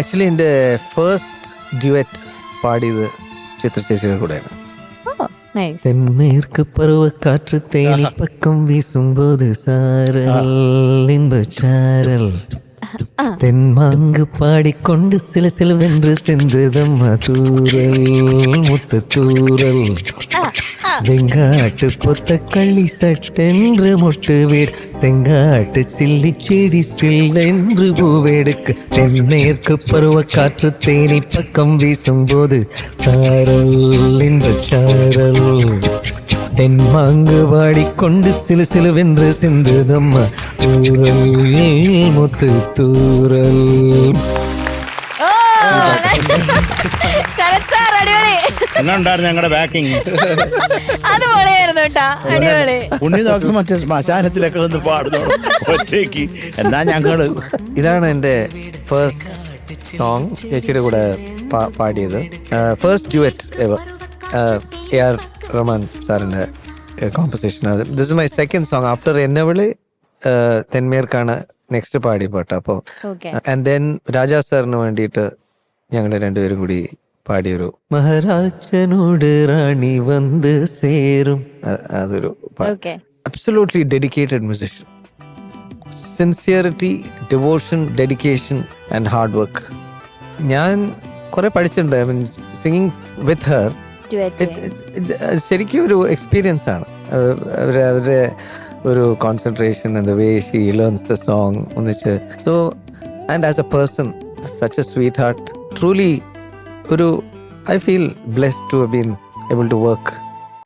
Actually എൻ്റെ first duet പാടിയത് ചിത്ര ചേച്ചിയുടെ കൂടെയാണ്. தென்மேற்கு பருவ காற்று தேனி பக்கம் வீசும்போது சாரல் இன்பச்சாரல் தென்மாங்கு பாடிக்கொண்டு சில சிலவென்று சென்றதம்மா தூரல் முத்த தூரல் வெங்காட்டு பொத்த கள்ளி சட்டென்று மொட்டு வீடு செங்காட்டு சில்லி செடி சில்லென்று பூவெடுக்க தென்மேற்கு பருவ காற்று தேனி பக்கம் வீசும்போது சாரல் இன்பச்சாரல் தென்மாங்கு பாடிக்கொண்டு சிலு சிலுவென்று சிந்துதம்மா தூரல் முத்து தூரல். എന്നുണ്ടായിരുന്നു ഞങ്ങളുടെ ബാക്കിങ്? അത് പൊളിയായിരുന്നു കേട്ടാ, അടിപൊളി. ഉണ്ണി നോക്കി മറ്റേ ശ്മശാനത്തിലൊക്കെ ഒന്ന് പാടുന്നു ഒറ്റയ്ക്ക്. എന്നാ ഞങ്ങള് ഇതാണ് എൻ്റെ ഫസ്റ്റ് സോങ് ചേച്ചിയുടെ കൂടെ പാടിയത്. First duet ever. AR Rahman സാറിൻ്റെ composition. This is my second song after എന്നവിളി. തെന്മേർക്കാണ് നെക്സ്റ്റ് പാടിയ പാട്ട്. അപ്പോൾ ആൻഡ് ദെൻ രാജാ സാറിന് വേണ്ടിയിട്ട് ഞങ്ങൾ രണ്ടുപേരും കൂടി പാടിയൊരു മഹാരാജനോട് റാണി വന്ന് സേരും. അതൊരു absolutely dedicated musician. Sincerity, devotion, dedication and hard work. ഞാൻ കുറെ പഠിച്ചിട്ടുണ്ട്. I mean singing with her ശരിക്കും ഒരു എക്സ്പീരിയൻസ് ആണ്. അവരുടെ ഒരു concentration and the way she learns the song ഒന്നിച്ച്. So and as a person such a sweet heart. Truly ഒരു I feel blessed to have been able to work